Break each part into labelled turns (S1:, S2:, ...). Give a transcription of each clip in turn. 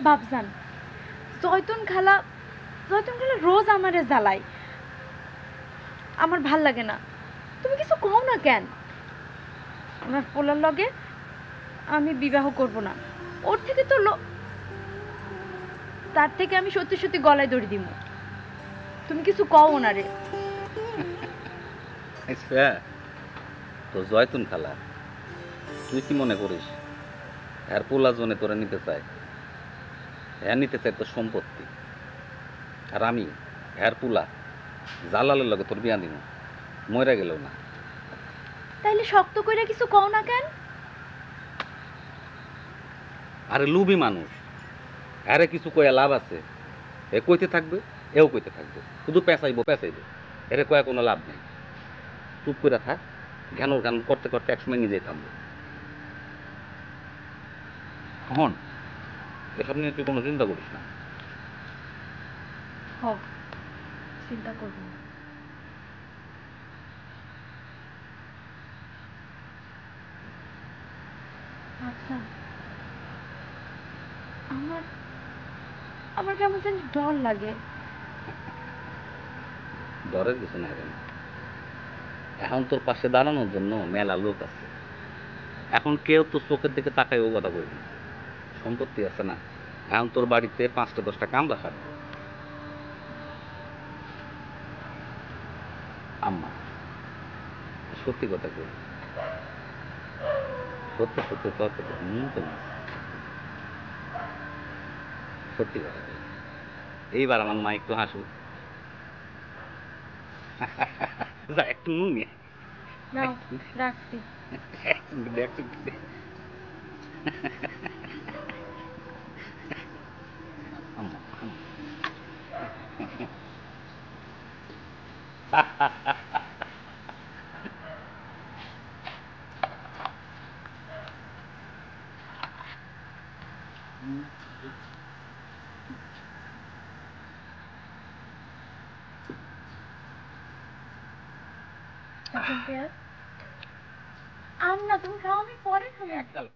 S1: বাপজান, জয়তুন খালা রোজ আমারে জ্বালায়। আমার ভাল লাগে না। তুমি কিছু কও না কেন? ওনার পোলার লগে আমি বিবাহ করব না। ওর থেকে তো তার থেকে আমি সত্যি সত্যি গলায় দড়ি দিব। তুমি কিছু কও ওনারে।
S2: আচ্ছা, তো জয়তুন খালা, তুই কি মনে করিস হ্যার পোলা জনে তোরা নিতে চায়? হ্যাঁ নিতে চাই তোর সম্পত্তি, আর আমি হ্যার পোলা জালালের লগে তোর বিয়া দিব, মরে গেলেও না।
S1: তাইলে শক্ত কইরা কিছু কও না কেন?
S2: আরে লুবি মানুষ, আরে কিছু কয়া লাভ আছে? এ কইতে থাকবে, এও কইতে থাকবে, শুধু পেঁচাইবো। এরে কয়া কোনো লাভ নেই। চুপ করে থাক, জ্ঞান গান করতে করতে একসময় নিজেই থামবে। কখন এসব নিয়ে তুই কোনো চিন্তা করিস না।
S1: হব, চিন্তা করব না। আচ্ছা, আমার আমার কেমন জানি ডর লাগে।
S2: ডরের কিছু নাই রে, এখন তোর পাশে দাঁড়ানোর জন্য মেলা লোক আছে। এখন কেউ তোর চোখের দিকে তাকাই ও কথা বলবি না। সম্পত্তি আছে না, এখন তোর বাড়িতে 5টা 10টা কামলা খাবে। আম্মা, সত্যি কথা কই, সত্য সত্য তোর কথা নুন তো না, সত্যি কথা কই। এইবার আমার মা একটু হাসুক। যা একটু নুন নিয়ে
S1: নাও, রাখছি।
S2: দেখ। আম্মা,
S1: এখন পেঁয়াজ আম না, তুমি খাও, আমি পরে খাবো।
S2: একদম।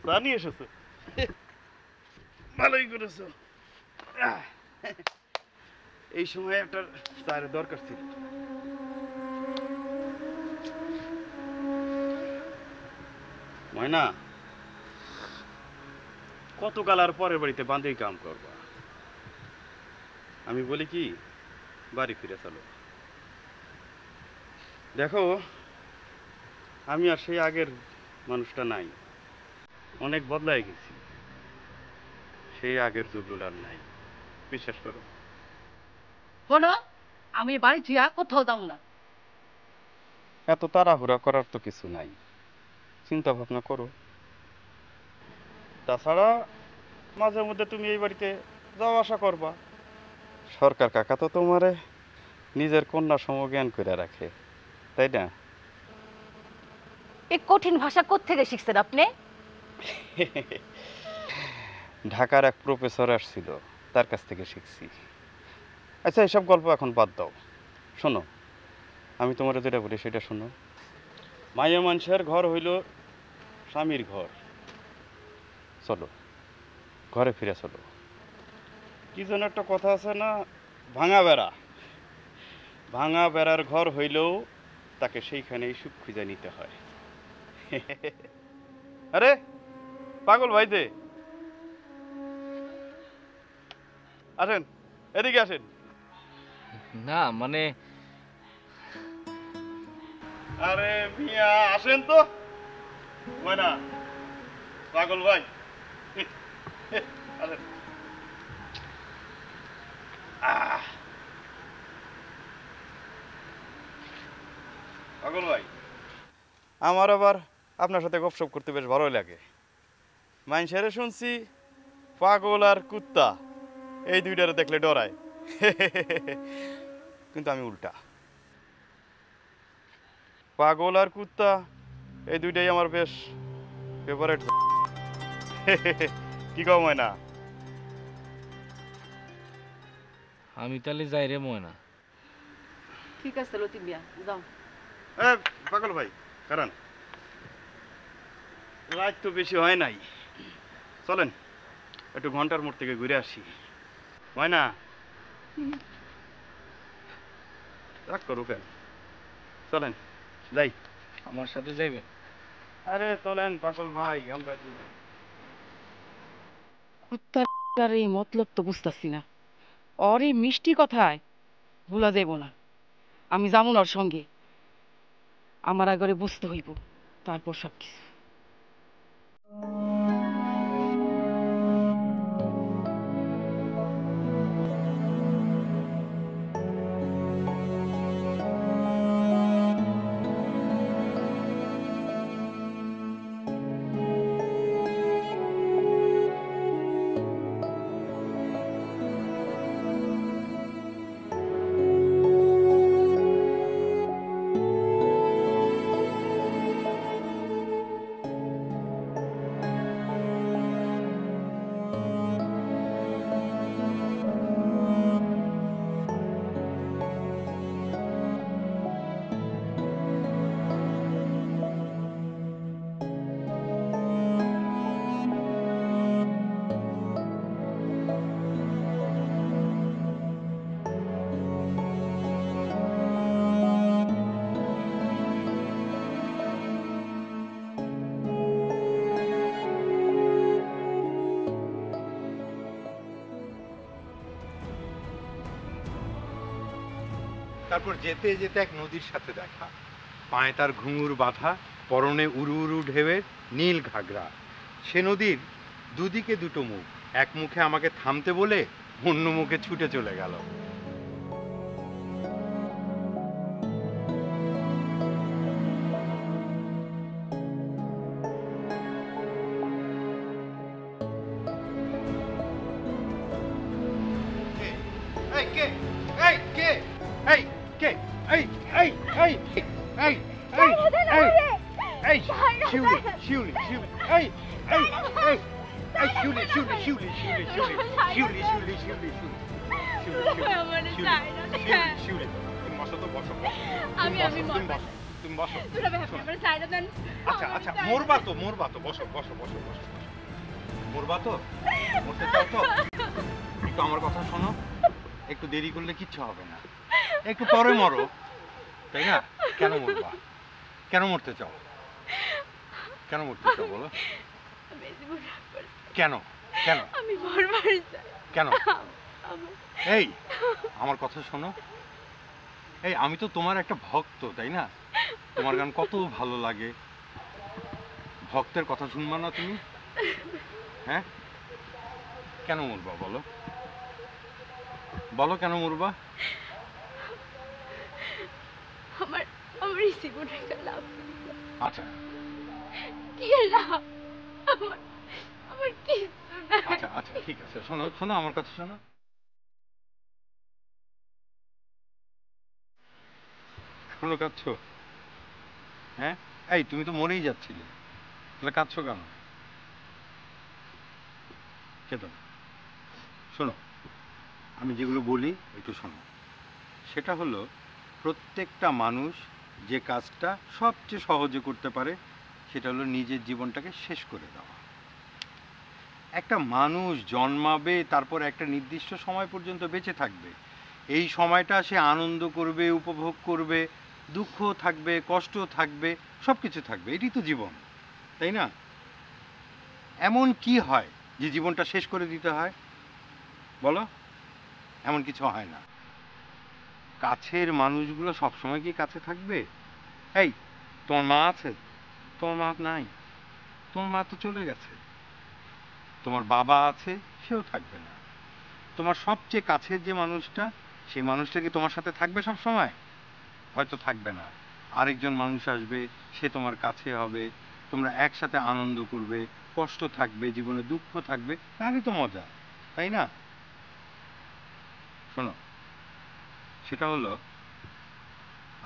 S3: চা নিয়ে এসেছো, ভালোই করেছো। এই সময় একটা চায়ের দরকার ছিল। ময়না, কতকাল আর পরের বাড়িতে বাঁধেই কাম করবা? আমি বলি কি, বাড়ি ফিরে চলো। দেখো, আমি আর সেই আগের মানুষটা নাই, অনেক বদলায় গেছি। সেই আগের জুবলুল আর নাই, বিশ্বাস করো।
S4: শোনো, আমি বাড়ি থিয়া কোথাও যাও না।
S3: এত তাড়াহুড়া করার তো কিছু নাই, চিন্তা ভাবনা করো। তাছাড়া মাঝে মধ্যে তুমি এই বাড়িতে যাওয়া আসা করবা। সরকার কাকা তো তোমারে নিজের কন্যা সমজ্ঞান করে রাখে, তাই না?
S4: এই কঠিন ভাষা কোত্থেকে শিখছেন আপনি?
S3: ঢাকার এক প্রফেসর আসছিল, তার কাছ থেকে শিখছি। আচ্ছা, এসব গল্প এখন বাদ দাও। শোনো, আমি তোমার যেটা বলি সেটা শোনো। মায়া মানুষের ঘর হইল স্বামীর ঘর। চলো, ঘরে ফিরে চলো। কি যেন একটা কথা আছে না, ভাঙা বেড়া। ভাঙা বেড়ার ঘর হইলেও তাকে সেইখানেই সুখ খুঁজে নিতে হয়। আরে পাগল ভাই যে, আসেন, এদিকে আসেন।
S5: না মানে
S3: আরে মিয়া আসেন তো। ময়না, পাগল ভাই আসেন। পাগল ভাই, আমার আবার আপনার সাথে গপসপ করতে বেশ ভালোই লাগে। মানুষেরে শুনছি পাগল আর কুত্তা এই দুইটারে দেখলে ডরায়, কিন্তু আমি উল্টা। পাগল আর কুত্তা এই দুইটাই আমার বেশ ফেভারিট। কি কম হয় না?
S5: আমি তাহলে যাই রে ময়না।
S4: ঠিক আছে লতিফ মিয়া, যাও।
S3: পাগল ভাই কারণ রাত তো বেশি হয় নাই, চলেন একটু ঘন্টার মোড় থেকে ঘুরে আসি। হয় না? রাগ করো কেন, চলেন যাই।
S5: আমার সাথে যাইবেন?
S3: আরে চলেন পাগল ভাই, আমরা
S4: কুত্তার এই মতলব তো বুঝতেছি না। ওর এই মিষ্টি কথায় ভুলা দেব না। আমি যাবো না ওর সঙ্গে। আমার আগরে বুঝতে হইব, তারপর সব কিছু।
S6: তারপর যেতে যেতে এক নদীর সাথে দেখা, পায়ে তার ঘুঙুর বাঁধা, পরনে উড়ু উড়ু ঢেউয়ের নীল ঘাগরা। সে নদীর দুদিকে দুটো মুখ, এক মুখে আমাকে থামতে বলে অন্য মুখে ছুটে চলে গেল। এই কে? এই কে? এই কে? এই এই এই এই এই এই শিউলি শিউলি শিউলি এই এই এই এই শিউলি শিউলি শিউলি শিউলি শিউলি শিউলি শিউলি শিউলি শিউলি শিউলি তুমি বসো তো, বসো তুমি বসো। আচ্ছা আচ্ছা, মরবা তো বসো বসো বসো বসো। মরবা তো, মরতে চাও তো? একটু আমার কথা শোনো, একটু দেরি করলে কিচ্ছু হবে না, একটু পরে মরো, তাই না? কেন মরবা? কেন মরতে চাও? কেন মরতে চাও বলো? কেন কেন কেন? এই আমার কথা শোনো, এই আমি তো তোমার একটা ভক্ত, তাই না? তোমার গান কত ভালো লাগে। ভক্তের কথা শুনবা না তুমি? হ্যাঁ, কেন মরবা বলো? বলো কেন মরবা?
S1: আমার আমার এই জীবনে একটা লাভ
S6: আচ্ছা
S1: কি লাভ? আমার আমার কি
S6: আচ্ছা আচ্ছা ঠিক আছে, শোনো শোনো আমার কথা শোনো। এখনো কাঁদছো? হ্যাঁ, এই তুমি তো মরেই যাচ্ছিলে, তাহলে কাঁদছো কেন? কেতো না। শোনো, আমি যেগুলো বলি একটু শোনো। সেটা হলো, প্রত্যেকটা মানুষ যে কাজটা সবচেয়ে সহজে করতে পারে সেটা হলো নিজের জীবনটাকে শেষ করে দেওয়া। একটা মানুষ জন্মাবে, তারপর একটা নির্দিষ্ট সময় পর্যন্ত বেঁচে থাকবে। এই সময়টা সে আনন্দ করবে, উপভোগ করবে, দুঃখ থাকবে, কষ্ট থাকবে, সব কিছু থাকবে। এটাই তো জীবন, তাই না? এমন কি হয় যে জীবনটা শেষ করে দিতে হয় বলো? এমন কিছু হয় না। কাছের মানুষগুলো সবসময় কি কাছে থাকবে? এই, তোমার মা আছে? তোমার মা নাই, তোমার মা তো চলে গেছে। তোমার বাবা আছে, সেও থাকবে না। তোমার সবচেয়ে কাছের যে মানুষটা, সেই মানুষটা কি তোমার সাথে থাকবে সব সময়? হয়তো থাকবে না। আরেকজন মানুষ আসবে, সে তোমার কাছে হবে, তোমরা একসাথে আনন্দ করবে, কষ্ট থাকবে, জীবনে দুঃখ থাকবে, তাহলে তো মজা, তাই না? শোনো, সেটা হলো,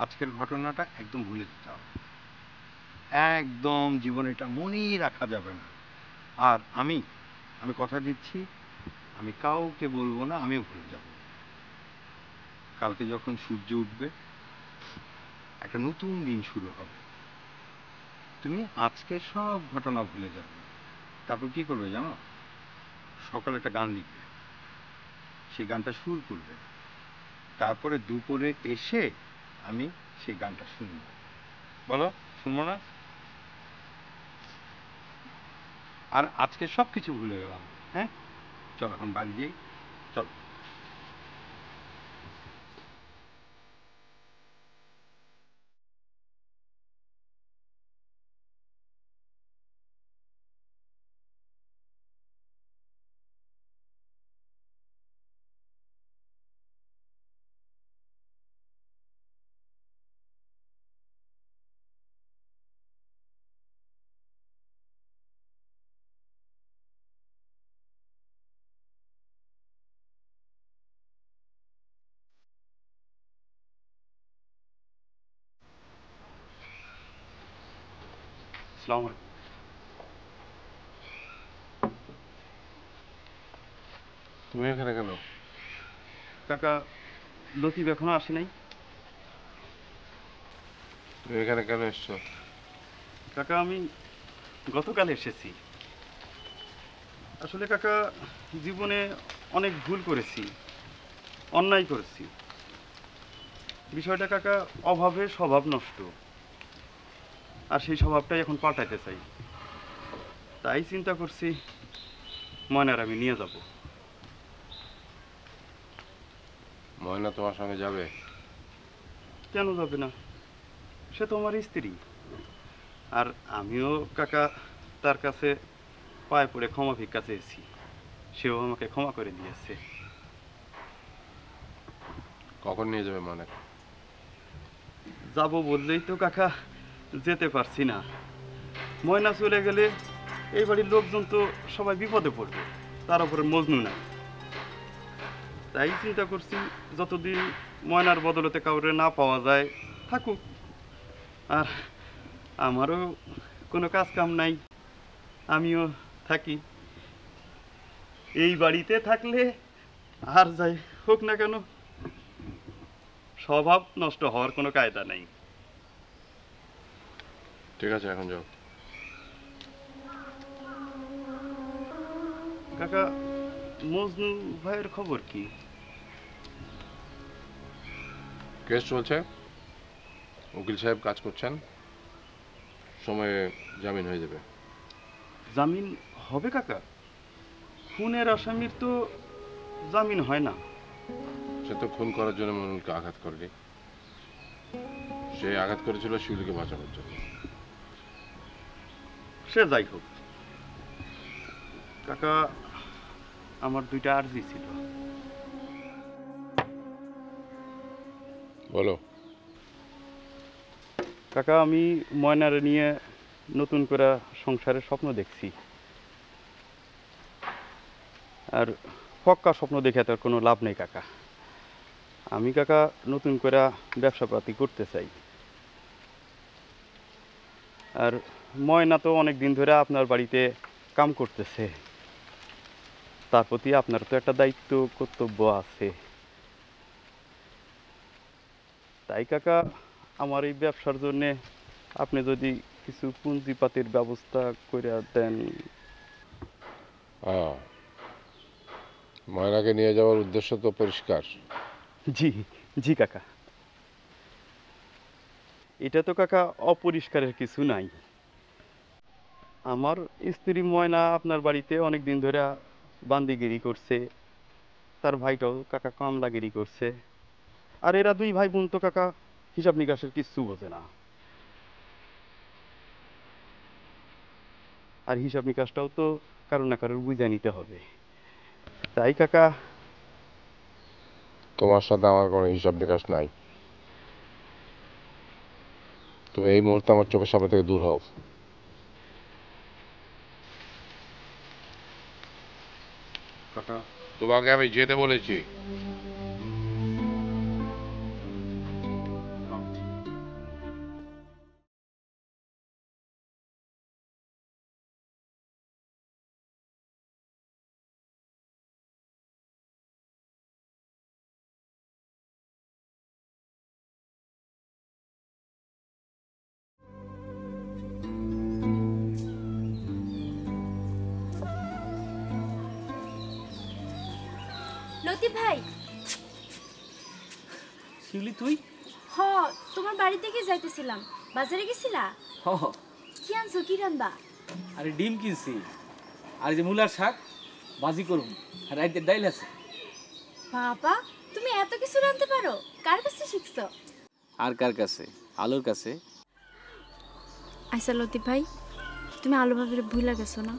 S6: আজকের ঘটনাটা একদম ভুলে যেতে হবে। একদম জীবনে এটা মনেই রাখা যাবে না। আর আমি আমি কথা দিচ্ছি, আমি কাউকে বলবো না, আমিও ভুলে যাব। কালকে যখন সূর্য উঠবে, একটা নতুন দিন শুরু হবে। তুমি আজকে সব ঘটনা ভুলে যাবে। তারপর কি করবে জানো? সকালে একটা গান লিখবে, সেই গানটা সুর করবে, তারপরে দুপুরে এসে আমি সেই গানটা শুনবো। বলো, শুনবো না? আর আজকে সব কিছু ভুলে গেলাম। হ্যাঁ, চল এখন বাড়ি যাই, চল।
S3: আসসালামু আলাইকুম।
S7: তুমি এখানে কেন?
S3: কাকা, লতিফ এখনো আসে নাই।
S7: তুমি এখানে কেন এসছো?
S3: কাকা, আমি গতকাল এসেছি। আসলে কাকা, জীবনে অনেক ভুল করেছি, অন্যায় করেছি। বিষয়টা কাকা, অভাবে স্বভাব নষ্ট, আর সেই স্বভাবটাই এখন পাল্টাইতে চাই। তাই চিন্তা করছি ময়নার আমি নিয়ে যাব।
S7: ময়না তোমার সঙ্গে যাবে?
S3: কেন যাবে না? সে তো আমার স্ত্রী। আর আমিও কাকা তার কাছে পায়ে পড়ে ক্ষমা ভিক্ষা চেয়েছি, সেও আমাকে ক্ষমা করে দিয়েছে।
S7: কখন নিয়ে যাবে ময়নাকে?
S3: যাব বললেই তো কাকা যেতে পারছি না। ময়না চলে গেলে এই বাড়ির লোকজন তো সবাই বিপদে পড়বে, তার উপরে মজনু নাই। তাই চিন্তা করছি যতদিন ময়নার বদলতে কাউরে না পাওয়া যায় থাকুক। আর আমারও কোনো কাজ কাম নাই, আমিও থাকি। এই বাড়িতে থাকলে আর যাই হোক না কেন, স্বভাব নষ্ট হওয়ার কোনো কায়দা নাই।
S7: ঠিক আছে, এখন যাও।
S3: কাকা, মজনু ভাইয়ের খবর কি?
S7: কেস চলছে, উকিল সাহেব কাজ করছেন, সময়ে জামিন হয়ে যাবে।
S3: জামিন হবে কাকা? খুনের আসামির তো জামিন হয় না।
S7: সে তো খুন করার জন্য মনুলকে আঘাত করলি, সে আঘাত করেছিল শিউলিকে বাঁচানোর জন্য।
S3: সে যাই হোক কাকা, আমার দুইটা আর্জি ছিল।
S7: বলো।
S3: কাকা, আমি ময়নারে নিয়ে নতুন করে সংসারের স্বপ্ন দেখছি, আর পক্কা স্বপ্ন দেখে তার কোনো লাভ নেই কাকা। আমি কাকা নতুন করে ব্যবসাপাতি করতে চাই। আর ময়না তো অনেক দিন ধরে আপনার বাড়িতে কাম করতেছে, তার প্রতি আপনার তো একটা দায়িত্ব কর্তব্য আছে। তাই কাকা, আমার এই ব্যবসার জন্যে আপনি যদি কিছু পুঁজিপাতির ব্যবস্থা করে দেন।
S7: ময়নাকে নিয়ে যাওয়ার উদ্দেশ্য তো পরিষ্কার।
S3: জি জি কাকা, এটা তো কাকা অপরিষ্কারের কিছু নাই। আমার স্ত্রী ময়না আপনার বাড়িতে অনেক দিন ধরে বান্দিগিরি করছে, তার ভাইটাও কাকা কামলাগিরি করছে, আর এরা দুই ভাই বোন তো কাকা হিসাব নিকাশের কিচ্ছু বোঝে না। আর হিসাব নিকাশটাও তো কারো না কারোর বুঝে নিতে হবে। তাই কাকা,
S7: তোমার সাথে আমার কোনো হিসাব নিকাশ নাই। তুমি এই মুহূর্তে আমার চোখের সামনে থেকে দূর হও।
S3: কাকা
S7: তোমাকে আমি যেতে বলেছি।
S1: লতিফ ভাই।
S5: শিউলি তুই?
S1: হ, তোমার বাড়ি থেকে যাইতেছিলাম। বাজারে গেছিলা?
S5: হ।
S1: কি আনছো, কি রান্না?
S5: আরে ডিম কিনছি, আর এই যে মূলার শাক ভাজি করুন, আর রাইতের ডাইল আছে।
S1: বাবা, তুমি এত কিছু রাঁধতে পারো? কার কাছে শিখছো?
S5: আর কার কাছে? আলোর কাছে।
S1: আচ্ছা লতিফ ভাই, তুমি আলু ভাবির ভুলে গেছো না?